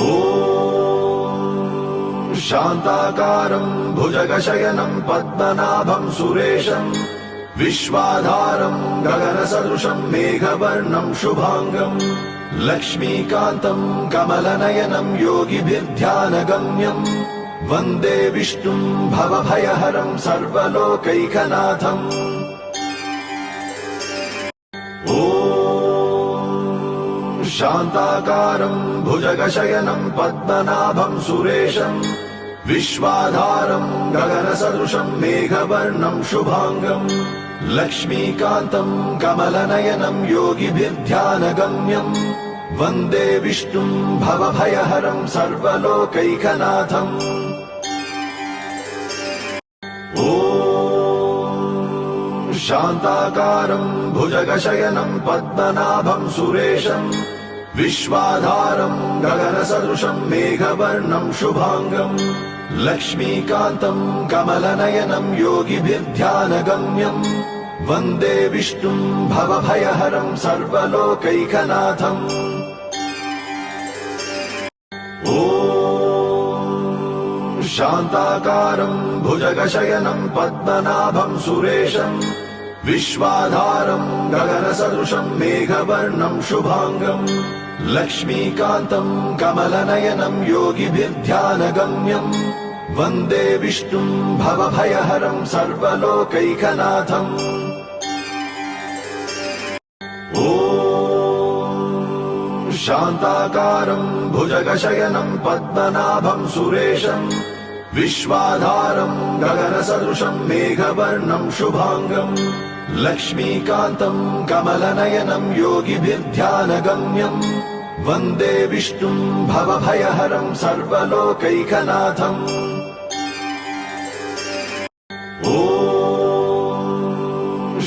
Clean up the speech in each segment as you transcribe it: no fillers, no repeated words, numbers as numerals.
ॐ शान्ताकारं भुजगशयनं पद्मनाभं सुरेशं विश्वाधारं गगनसदृशं मेघवर्णं शुभांगं लक्ष्मीकान्तं कमलनयनं योगिभिर्ध्यानगम्यं वन्दे विष्णुं भवभयहरं सर्वलोकैकनाथम्। ॐ शान्ताकारं भुजगशयनं पद्मनाभं सुरेशं विश्वाधारं गगनसदृशं मेघवर्णं शुभांगं लक्ष्मीकान्तं कमलनयनं योगिभिर्ध्यानगम्यं वन्दे विष्णुं भवभयहरं सर्वलोकैकनाथम्। ॐ शान्ताकारं भुजगशयनं पद्मनाभं सुरेशं विश्वाधारं गगनसदृशं मेघवर्णं शुभांगं लक्ष्मीकान्तं कमलनयनं योगिभिर्ध्यानगम्यं वन्दे विष्णुं भवभयहरं सर्वलोकैकनाथम्। ॐ शान्ताकारं भुजगशयनं पद्मनाभं सुरेशं विश्वाधारं गगनसदृशं मेघवर्णं शुभांगं लक्ष्मीकान्तं कमलनयनं योगिभिर्ध्यानगम्यं वन्दे विष्णुं भवभयहरं सर्वलोकैकनाथम्। ॐ शान्ताकारं भुजगशयनं पद्मनाभं सुरेशं विश्वाधारं गगनसदृशं मेघवर्णं शुभांगं लक्ष्मीकान्तं कमलनयनं योगिभिर्ध्यानगम्यं वन्दे विष्णुं भवभयहरं सर्वलोकैकनाथम्। ॐ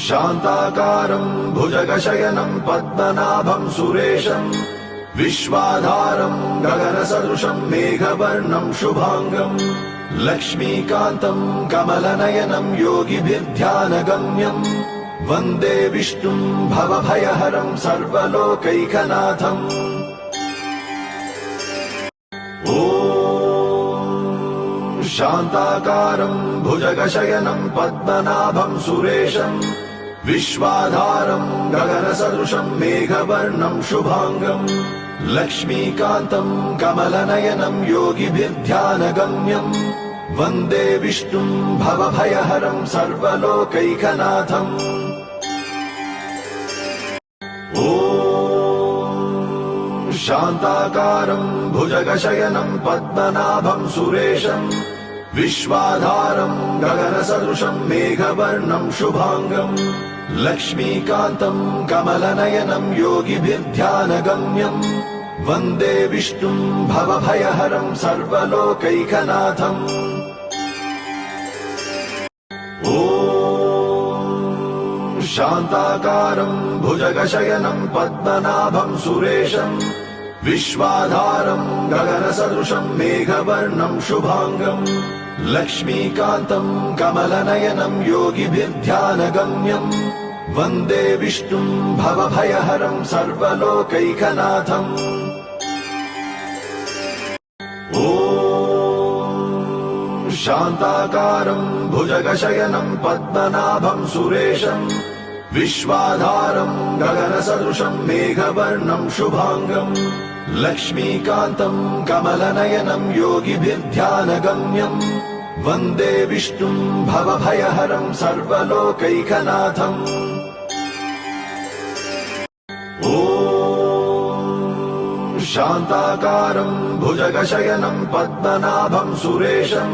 शान्ताकारं भुजगशयनं पद्मनाभं सुरेशं विश्वाधारं गगनसदृशं मेघवर्णं शुभांगं लक्ष्मीकान्तं कमलनयनं योगिभिर्ध्यानगम्यं वन्दे विष्णुं भवभयहरं सर्वलोकैकनाथम्। ॐ शान्ताकारं भुजगशयनं पद्मनाभं सुरेशं विश्वाधारं गगनसदृशं मेघवर्णं शुभांगं लक्ष्मीकान्तं कमलनयनं योगिभिर्ध्यानगम्यं वन्दे विष्णुं भवभयहरं सर्वलोकैकनाथम्। ॐ शान्ताकारं भुजगशयनं पद्मनाभं सुरेशं विश्वाधारं गगनसदृशं मेघवर्णं शुभांगं लक्ष्मीकान्तं कमलनयनं योगिभिर्ध्यानगम्यं वन्दे विष्णुं भवभयहरं सर्वलोकैकनाथम्। ॐ शान्ताकारं भुजगशयनं पद्मनाभं सुरेशं विश्वाधारं गगनसदृशं मेघवर्णं शुभांगं लक्ष्मीकान्तं कमलनयनं योगिभिर्ध्यानगम्यं वन्दे विष्णुं भवभयहरं सर्वलोकैकनाथम्। ॐ शान्ताकारं भुजगशयनं पद्मनाभं सुरेशं विश्वाधारं गगनसदृशं मेघवर्णं शुभांगं लक्ष्मीकान्तं कमलनयनं योगिभिर्ध्यानगम्यं वन्दे विष्णुं भवभयहरं सर्वलोकैकनाथम्। ॐ शान्ताकारं भुजगशयनं पद्मनाभं सुरेशं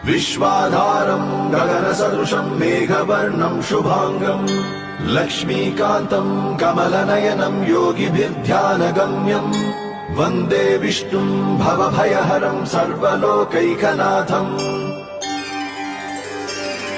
विश्वाधारं गगनसदृशं मेघवर्णं शुभांगं लक्ष्मीकान्तं कमलनयनं योगिभिर्ध्यानगम्यं वन्दे विष्णुं भवभयहरं सर्वलोकैकनाथम्।